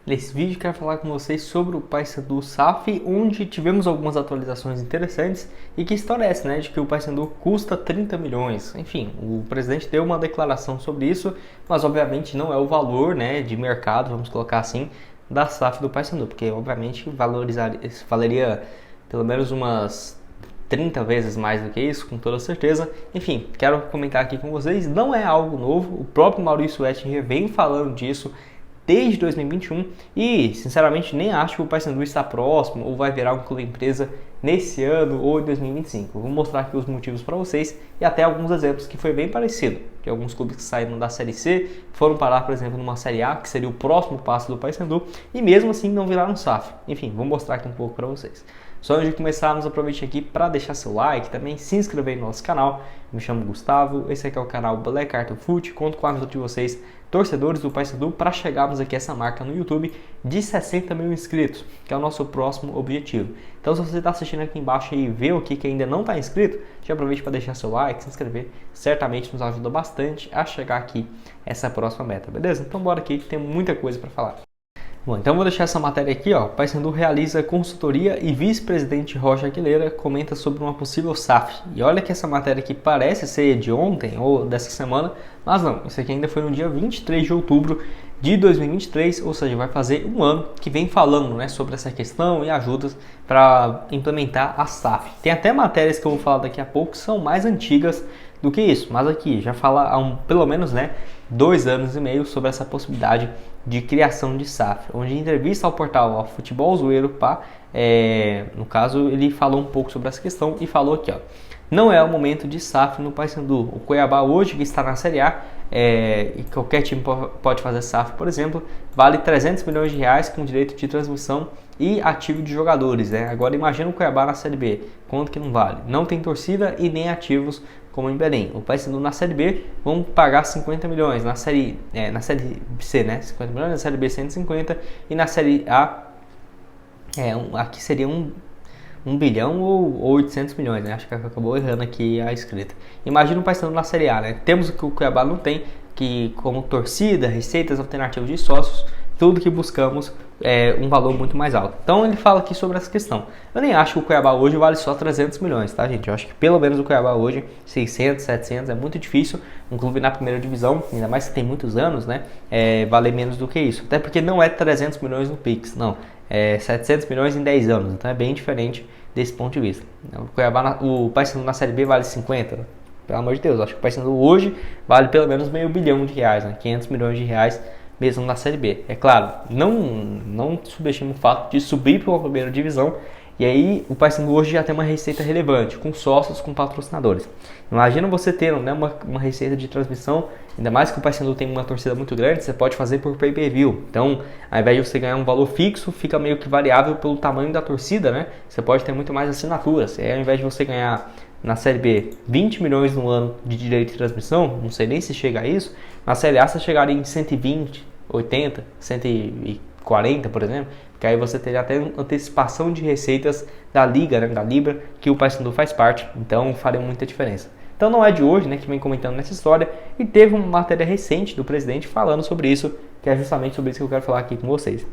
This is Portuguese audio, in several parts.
Nesse vídeo quero falar com vocês sobre o Paysandu SAF, onde tivemos algumas atualizações interessantes. E que história é essa, né, de que o Paysandu custa 30 milhões? Enfim, o presidente deu uma declaração sobre isso, mas obviamente não é o valor, né, de mercado, vamos colocar assim, da SAF do Paysandu, porque obviamente valeria pelo menos umas 30 vezes mais do que isso, com toda certeza. Enfim, quero comentar aqui com vocês, não é algo novo, o próprio Maurício Ettinger vem falando disso desde 2021 e, sinceramente, nem acho que o Paysandu está próximo ou vai virar um clube empresa nesse ano ou em 2025. Vou mostrar aqui os motivos para vocês e até alguns exemplos que foi bem parecido, de alguns clubes que saíram da Série C, foram parar, por exemplo, numa Série A, que seria o próximo passo do Paysandu, e mesmo assim não viraram SAF. Enfim, vou mostrar aqui um pouco para vocês. Só antes de começarmos, aproveite aqui para deixar seu like, também se inscrever no nosso canal. Me chamo Gustavo, esse aqui é o canal Black Carton Foot, conto com a ajuda de vocês, torcedores do Paysandu, para chegarmos aqui a essa marca no YouTube de 60 mil inscritos, que é o nosso próximo objetivo. Então, se você está assistindo aqui embaixo e vê o que ainda não está inscrito, já aproveite para deixar seu like, se inscrever, certamente nos ajuda bastante a chegar aqui a essa próxima meta, beleza? Então bora aqui que tem muita coisa para falar. Bom, então vou deixar essa matéria aqui, ó. Paysandu realiza consultoria e vice-presidente Roger Aguilera comenta sobre uma possível SAF. E olha que essa matéria aqui parece ser de ontem ou dessa semana, mas não, isso aqui ainda foi no dia 23 de outubro de 2023, ou seja, vai fazer um ano que vem falando, né, sobre essa questão e ajudas para implementar a SAF. Tem até matérias que eu vou falar daqui a pouco que são mais antigas do que isso, mas aqui já fala há pelo menos, né, 2 anos e meio sobre essa possibilidade de criação de SAF, onde em entrevista ao portal Futebol Zoeiro, no caso ele falou um pouco sobre essa questão e falou aqui, ó, não é o momento de SAF no Paysandu. O Cuiabá hoje, que está na Série A, e qualquer time pode fazer SAF, por exemplo, vale 300 milhões de reais com direito de transmissão e ativo de jogadores, né? Agora imagina o Cuiabá na Série B, quanto que não vale? Não tem torcida e nem ativos como em Belém. O Paysandu na Série B vão pagar 50 milhões, na Série C, né? 50 milhões, na Série B 150 e na Série A, aqui seria 1 bilhão ou 800 milhões, né? Acho que acabou errando aqui a escrita. Imagina o Paysandu na Série A, né? Temos o que o Cuiabá não tem, que como torcida, receitas alternativas de sócios, tudo que buscamos é um valor muito mais alto. Então ele fala aqui sobre essa questão. Eu nem acho que o Cuiabá hoje vale só 300 milhões, tá, gente? Eu acho que pelo menos o Cuiabá hoje, 600, 700, é muito difícil um clube na primeira divisão, ainda mais que tem muitos anos, né, valer menos do que isso. Até porque não é 300 milhões no Pix, não. É 700 milhões em 10 anos, então é bem diferente desse ponto de vista. O Paysandu na Série B vale 50, pelo amor de Deus, acho que o Paysandu hoje vale pelo menos meio bilhão de reais, né, 500 milhões de reais, mesmo na Série B. É claro, não subestime o fato de subir para uma primeira divisão, e aí o Paysandu hoje já tem uma receita relevante, com sócios, com patrocinadores. Imagina você ter, né, uma receita de transmissão, ainda mais que o Paysandu tem uma torcida muito grande, você pode fazer por pay-per-view. Então, ao invés de você ganhar um valor fixo, fica meio que variável pelo tamanho da torcida, né? Você pode ter muito mais assinaturas. Ao invés de você ganhar na Série B 20 milhões no ano de direito de transmissão, não sei nem se chega a isso, na Série A você chegaria em 120, 80, 140, por exemplo, que aí você teria até antecipação de receitas da Liga, né, da Libra, que o Paysandu faz parte, então faria muita diferença. Então não é de hoje, né, que vem comentando nessa história, e teve uma matéria recente do presidente falando sobre isso, que é justamente sobre isso que eu quero falar aqui com vocês.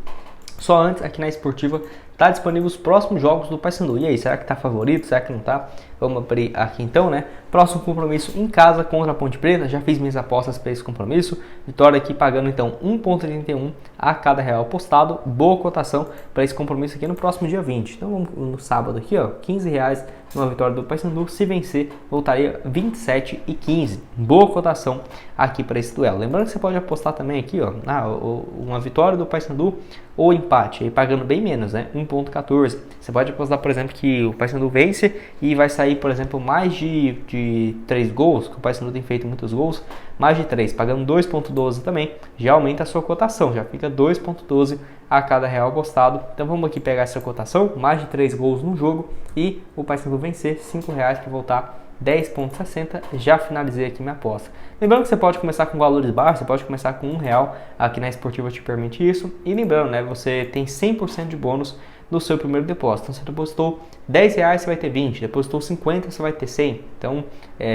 Só antes, aqui na Esportiva, tá disponível os próximos jogos do Paysandu. E aí, será que tá favorito? Será que não tá? Vamos abrir aqui então, né? Próximo compromisso em casa contra a Ponte Preta. Já fiz minhas apostas para esse compromisso. Vitória aqui pagando então 1,31 a cada real apostado. Boa cotação para esse compromisso aqui no próximo dia 20. Então vamos no sábado aqui, ó, 15 reais numa vitória do Paysandu. Se vencer, voltaria 27,15. Boa cotação aqui para esse duelo. Lembrando que você pode apostar também aqui, ó, uma vitória do Paysandu ou empate, aí pagando bem menos, né? 1,14. Você pode apostar, por exemplo, que o Paysandu vence e vai sair, por exemplo, mais de 3 gols, que o Paysandu tem feito muitos gols, mais de 3, pagando 2,12 também, já aumenta a sua cotação, já fica 2,12 a cada real apostado. Então vamos aqui pegar essa cotação, mais de 3 gols no jogo e o Paysandu vencer, 5 reais para voltar 10,60, já finalizei aqui minha aposta. Lembrando que você pode começar com valores baixos, você pode começar com R$1, aqui na Esportiva te permite isso. E lembrando, né, você tem 100% de bônus no seu primeiro depósito. Então, você depositou R$10, você vai ter 20, depositou 50, você vai ter 100. Então,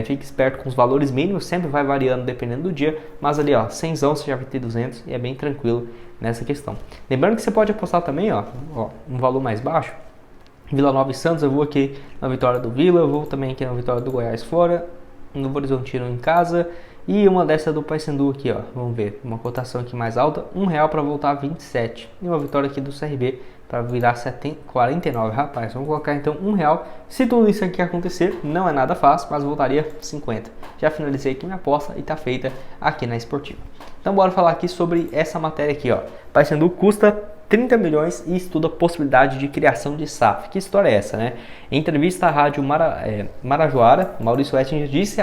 fique esperto com os valores mínimos, sempre vai variando dependendo do dia, mas ali, ó, 100 você já vai ter 200 e é bem tranquilo nessa questão. Lembrando que você pode apostar também, ó, um valor mais baixo. Vila Nova e Santos, eu vou aqui na vitória do Vila, eu vou também aqui na vitória do Goiás fora, no Horizontino em casa, e uma dessa do Paysandu aqui, ó, vamos ver, uma cotação aqui mais alta, R$1 para voltar a 27, e uma vitória aqui do CRB para virar 49, rapaz, vamos colocar então R$1, se tudo isso aqui acontecer, não é nada fácil, mas voltaria 50, já finalizei aqui minha aposta e tá feita aqui na Esportiva. Então bora falar aqui sobre essa matéria aqui, ó, Paysandu custa 30 milhões e estuda a possibilidade de criação de SAF. Que história é essa, né? Em entrevista à rádio Marajoara, Maurício Ettinger disse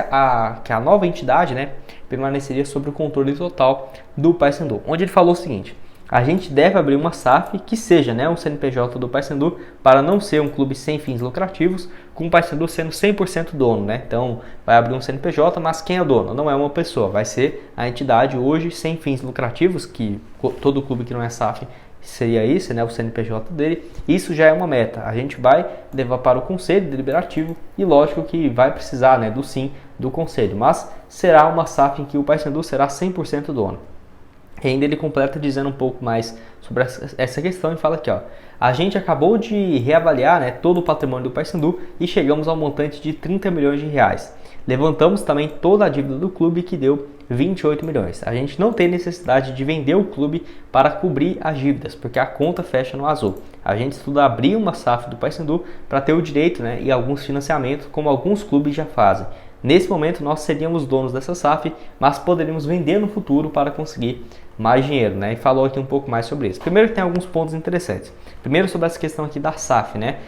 que a nova entidade, né, permaneceria sob o controle total do Paysandu, onde ele falou o seguinte: a gente deve abrir uma SAF que seja, né, um CNPJ do Paysandu, para não ser um clube sem fins lucrativos, com o Paysandu sendo 100% dono, né? Então, vai abrir um CNPJ, mas quem é o dono? Não é uma pessoa, vai ser a entidade hoje sem fins lucrativos, que todo clube que não é SAF seria isso, né, o CNPJ dele. Isso já é uma meta. A gente vai levar para o Conselho Deliberativo e lógico que vai precisar, né, do sim do Conselho, mas será uma SAF em que o Paysandu será 100% dono. E ainda ele completa dizendo um pouco mais sobre essa questão e fala aqui, ó: a gente acabou de reavaliar, né, todo o patrimônio do Paysandu e chegamos ao montante de 30 milhões de reais. Levantamos também toda a dívida do clube, que deu 28 milhões. A gente não tem necessidade de vender o clube para cobrir as dívidas, porque a conta fecha no azul. A gente estuda abrir uma SAF do Paysandu para ter o direito, né, e alguns financiamentos, como alguns clubes já fazem. Nesse momento nós seríamos donos dessa SAF, mas poderíamos vender no futuro para conseguir mais dinheiro, né? E falou aqui um pouco mais sobre isso. Primeiro, tem alguns pontos interessantes. Primeiro, sobre essa questão aqui da SAF, né?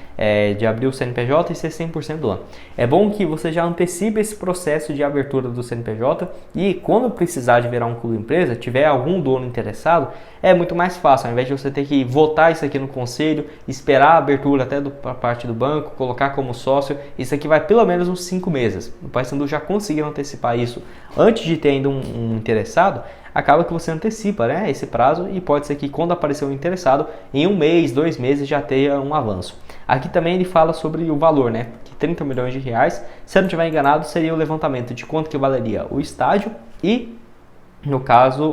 De abrir o CNPJ e ser 100% dono. É bom que você já antecipe esse processo de abertura do CNPJ e quando precisar de virar um clube empresa, tiver algum dono interessado, é muito mais fácil. Ao invés de você ter que votar isso aqui no conselho, esperar a abertura até da parte do banco, colocar como sócio, isso aqui vai pelo menos uns 5 meses. O Paysandu já conseguiu antecipar isso antes de ter ainda um interessado. Acaba que você antecipa, né, esse prazo e pode ser que quando aparecer um interessado, em 1 mês, 2 meses já tenha um avanço. Aqui também ele fala sobre o valor, né, que 30 milhões de reais, se eu não estiver enganado, seria o levantamento de quanto que valeria o estádio e, no caso,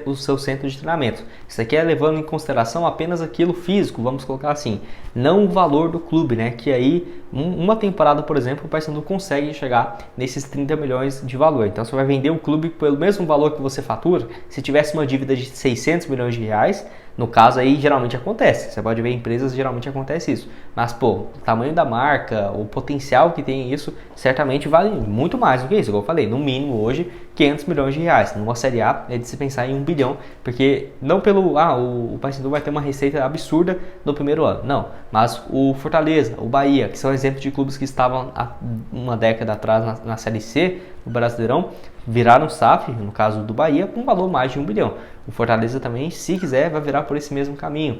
o seu centro de treinamento. Isso aqui é levando em consideração apenas aquilo físico, vamos colocar assim, não o valor do clube, né? Que aí, uma temporada, por exemplo, o Paysandu consegue chegar nesses 30 milhões de valor. Então, você vai vender o clube pelo mesmo valor que você fatura. Se tivesse uma dívida de 600 milhões de reais, no caso aí, geralmente acontece. Você pode ver empresas, geralmente acontece isso. Mas, pô, o tamanho da marca, o potencial que tem isso, certamente vale muito mais do que isso. Como eu falei, no mínimo hoje, 500 milhões de reais. Numa Série A, é de se pensar em 1 bilhão, porque não pelo, o Paysandu vai ter uma receita absurda no primeiro ano. Não, mas o Fortaleza, o Bahia, que são exemplos de clubes que estavam há uma década atrás na Série C, o Brasileirão, viraram SAF, no caso do Bahia, com um valor mais de 1 bilhão. O Fortaleza também, se quiser, vai virar por esse mesmo caminho.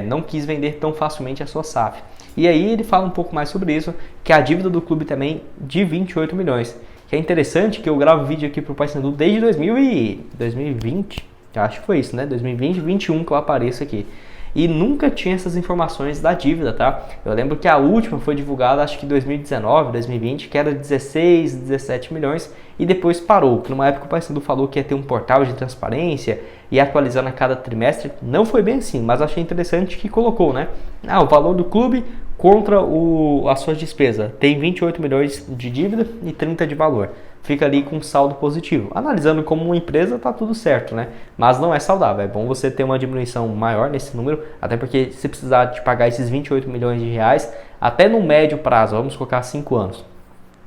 Não quis vender tão facilmente a sua SAF. E aí ele fala um pouco mais sobre isso, que a dívida do clube também de 28 milhões. Que é interessante que eu gravo vídeo aqui para o Paysandu desde 2020, acho que foi isso, né? 2020, 2021 que eu apareço aqui. E nunca tinha essas informações da dívida, tá? Eu lembro que a última foi divulgada, acho que em 2019, 2020, que era 16, 17 milhões e depois parou. Que numa época o Paysandu falou que ia ter um portal de transparência e atualizando a cada trimestre. Não foi bem assim, mas achei interessante que colocou, né? O valor do clube contra a sua despesa. Tem 28 milhões de dívida e 30 de valor. Fica ali com um saldo positivo. Analisando como uma empresa, tá tudo certo, né? Mas não é saudável. É bom você ter uma diminuição maior nesse número, até porque se precisar de pagar esses 28 milhões de reais, até no médio prazo, vamos colocar 5 anos.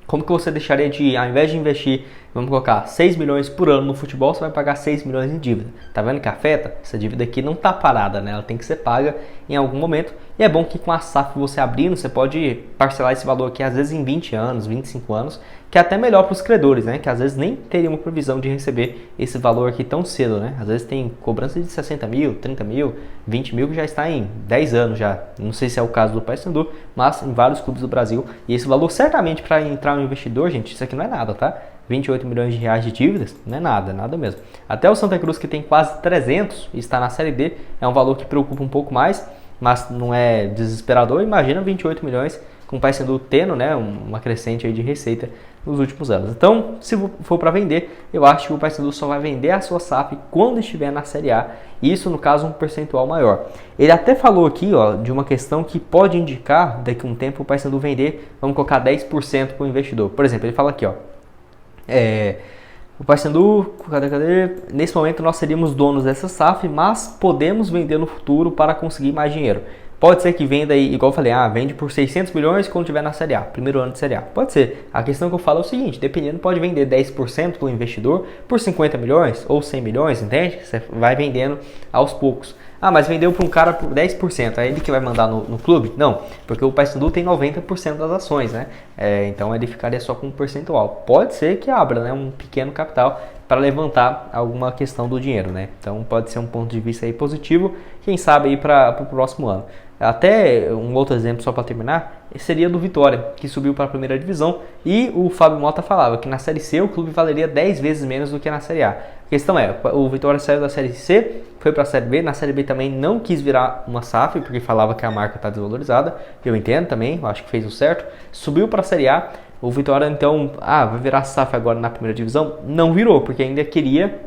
Como que você deixaria de, ao invés de investir, vamos colocar 6 milhões por ano no futebol, você vai pagar 6 milhões em dívida. Tá vendo que afeta? Essa dívida aqui não tá parada, né? Ela tem que ser paga em algum momento. E é bom que com a SAF você abrindo, você pode parcelar esse valor aqui às vezes em 20 anos, 25 anos, que é até melhor para os credores, né? Que às vezes nem teriam previsão de receber esse valor aqui tão cedo, né? Às vezes tem cobrança de 60 mil, 30 mil, 20 mil que já está em 10 anos já. Não sei se é o caso do Paysandu, mas em vários clubes do Brasil. E esse valor certamente para entrar um investidor, gente, isso aqui não é nada, tá? 28 milhões de reais de dívidas, não é nada, nada mesmo. Até o Santa Cruz, que tem quase 300 e está na Série D, é um valor que preocupa um pouco mais. mas não é desesperador. Imagina 28 milhões com o Paysandu tendo, né, uma crescente aí de receita nos últimos anos. Então, se for para vender, eu acho que o Paysandu só vai vender a sua SAF quando estiver na Série A, e isso no caso um percentual maior. Ele até falou aqui, ó, de uma questão que pode indicar daqui a um tempo o Paysandu vender, vamos colocar 10% para o investidor. Por exemplo, ele fala aqui, ó, o Paysandu, nesse momento nós seríamos donos dessa SAF, mas podemos vender no futuro para conseguir mais dinheiro. Pode ser que venda aí, igual eu falei, vende por 600 milhões quando tiver na Série A, primeiro ano de Série A. Pode ser. A questão que eu falo é o seguinte, dependendo, pode vender 10% para o investidor por 50 milhões ou 100 milhões, entende? Você vai vendendo aos poucos. Mas vendeu para um cara por 10%, é ele que vai mandar no clube? Não, porque o Paysandu tem 90% das ações, né? Então ele ficaria só com um percentual. Pode ser que abra, né, um pequeno capital para levantar alguma questão do dinheiro, né? Então pode ser um ponto de vista aí positivo, quem sabe aí para o próximo ano. Até um outro exemplo só para terminar, seria do Vitória, que subiu para a primeira divisão, e o Fábio Mota falava que na Série C o clube valeria 10 vezes menos do que na Série A. A questão é, o Vitória saiu da Série C, foi para a Série B, na Série B também não quis virar uma SAF, porque falava que a marca está desvalorizada, eu entendo também, eu acho que fez o certo, subiu para a Série A, o Vitória então, vai virar SAF agora na primeira divisão? Não virou, porque ainda queria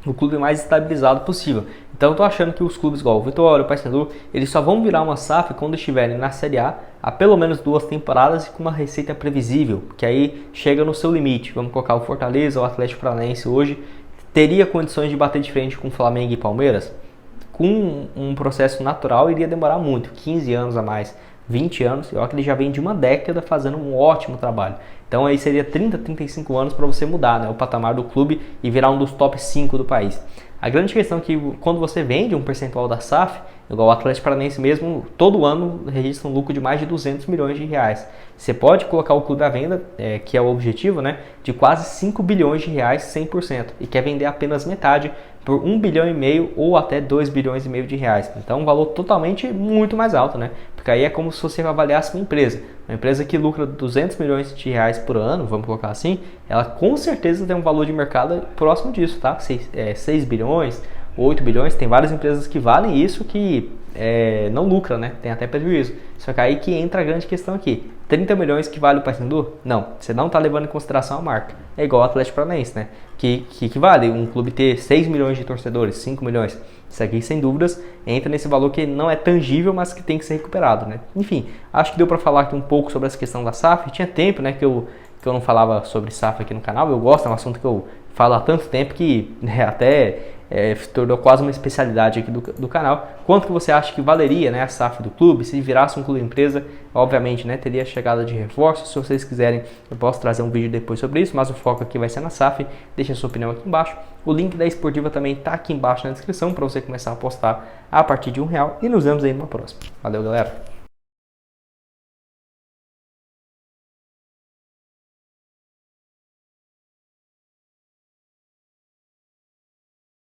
o clube mais estabilizado possível. Então eu tô achando que os clubes igual o Vitória, o Paysandu, eles só vão virar uma SAF quando estiverem na Série A há pelo menos 2 temporadas e com uma receita previsível, que aí chega no seu limite. Vamos colocar o Fortaleza, o Atlético Paranaense hoje, teria condições de bater de frente com o Flamengo e Palmeiras? Com um processo natural iria demorar muito, 15 anos a mais, 20 anos, eu acho que ele já vem de uma década fazendo um ótimo trabalho. Então aí seria 30, 35 anos para você mudar, né, o patamar do clube e virar um dos top 5 do país. A grande questão é que quando você vende um percentual da SAF, igual o Atlético Paranaense mesmo, todo ano registra um lucro de mais de 200 milhões de reais. Você pode colocar o clube à venda, que é o objetivo, né, de quase 5 bilhões de reais 100%, e quer vender apenas metade por 1,5 bilhão ou até 2,5 bilhões de reais. Então um valor totalmente muito mais alto, né? Porque aí é como se você avaliasse uma empresa que lucra 200 milhões de reais por ano, vamos colocar assim, ela com certeza tem um valor de mercado próximo disso, tá? 6 bilhões, 8 bilhões, tem várias empresas que valem isso que não lucra, né? Tem até prejuízo. Só que aí que entra a grande questão aqui. 30 milhões que vale o Paysandu? Não, você não está levando em consideração a marca. É igual o Atlético Paranaense, né? Que vale um clube ter 6 milhões de torcedores, 5 milhões. Isso aqui, sem dúvidas, entra nesse valor que não é tangível, mas que tem que ser recuperado, né? Enfim, acho que deu para falar aqui um pouco sobre essa questão da SAF. Tinha tempo, né, que eu não falava sobre SAF aqui no canal. Eu gosto, é um assunto que eu falo há tanto tempo que até se tornou quase uma especialidade aqui do canal. Quanto que você acha que valeria, né, a SAF do clube? Se virasse um clube empresa, obviamente, né, teria chegada de reforço. Se vocês quiserem, eu posso trazer um vídeo depois sobre isso, mas o foco aqui vai ser na SAF. Deixa a sua opinião aqui embaixo. O link da Esportiva também está aqui embaixo na descrição para você começar a apostar a partir de R$1. E nos vemos aí numa próxima. Valeu, galera!